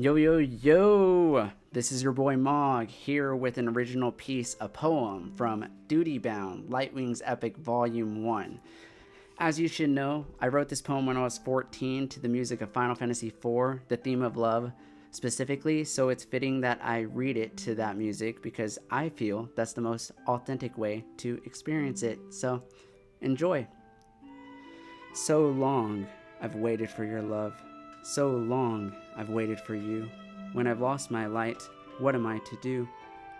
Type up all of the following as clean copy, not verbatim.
Yo, yo, yo! This is your boy Mog here with an original piece, a poem from DutyBound, Lightwing's Epic Volume 1. As you should know, I wrote this poem when I was 14 to the music of Final Fantasy IV, the theme of love specifically, so it's fitting that I read it to that music because I feel that's the most authentic way to experience it. So, enjoy. So long I've waited for your love. So long I've waited for you. When I've lost my light, what am I to do?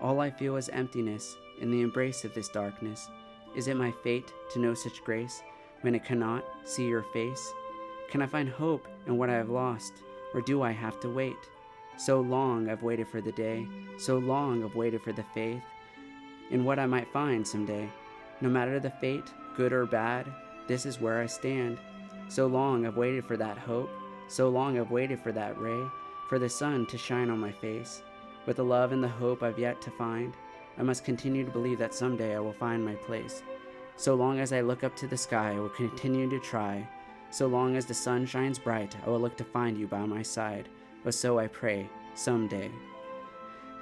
All I feel is emptiness in the embrace of this darkness. Is it my fate to know such grace when I cannot see your face? Can I find hope in what I have lost, or do I have to wait? So long I've waited for the day, so long I've waited for the faith in what I might find someday. No matter the fate, good or bad, this is where I stand. So long I've waited for that hope. So long I've waited for that ray, for the sun to shine on my face. With the love and the hope I've yet to find, I must continue to believe that someday I will find my place. So long as I look up to the sky, I will continue to try. So long as the sun shines bright, I will look to find you by my side. Or so I pray, someday.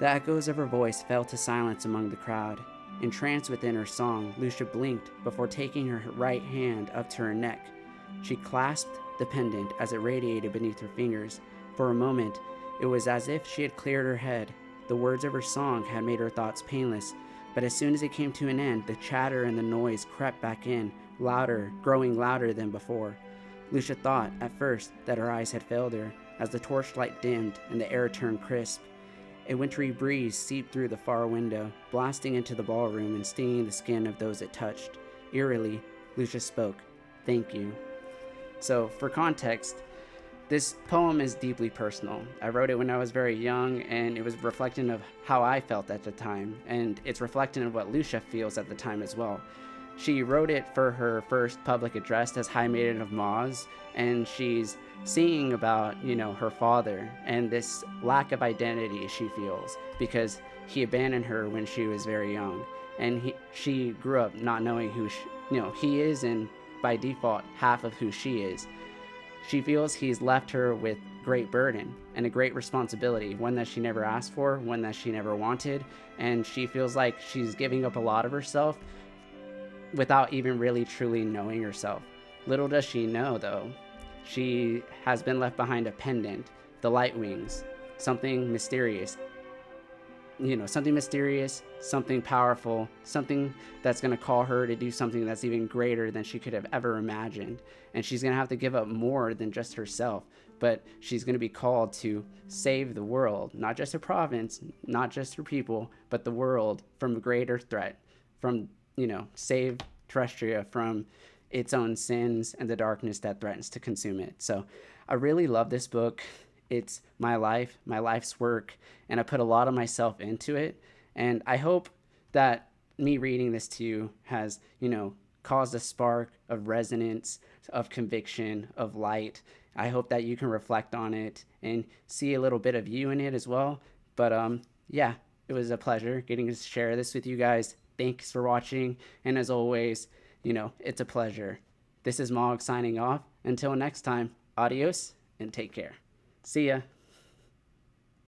The echoes of her voice fell to silence among the crowd. Entranced within her song, Lucia blinked before taking her right hand up to her neck. She clasped the pendant as it radiated beneath her fingers. For a moment, it was as if she had cleared her head. The words of her song had made her thoughts painless, but as soon as it came to an end, the chatter and the noise crept back in, louder, growing louder than before. Lucia thought, at first, that her eyes had failed her, as the torchlight dimmed and the air turned crisp. A wintry breeze seeped through the far window, blasting into the ballroom and stinging the skin of those it touched. Eerily, Lucia spoke, "Thank you." So, for context, this poem is deeply personal. I wrote it when I was very young, and it was reflecting of how I felt at the time, and it's reflecting of what Lucia feels at the time as well. She wrote it for her first public address as High Maiden of Maz, and she's singing about, her father and this lack of identity she feels because he abandoned her when she was very young, and she grew up not knowing who he is, and by default half of who she is. She feels he's left her with great burden and a great responsibility, one that she never asked for, one that she never wanted, and she feels like she's giving up a lot of herself without even really truly knowing herself. Little does she know, though, she has been left behind a pendant, the light wings, something mysterious, something powerful, something that's going to call her to do something that's even greater than she could have ever imagined. And she's going to have to give up more than just herself, but she's going to be called to save the world, not just her province, not just her people, but the world from a greater threat, from, save Terrestria from its own sins and the darkness that threatens to consume it. So I really love this book. It's my life, my life's work, and I put a lot of myself into it. And I hope that me reading this to you has, caused a spark of resonance, of conviction, of light. I hope that you can reflect on it and see a little bit of you in it as well. But yeah, it was a pleasure getting to share this with you guys. Thanks for watching. And as always, it's a pleasure. This is Mog signing off. Until next time, adios and take care. See ya.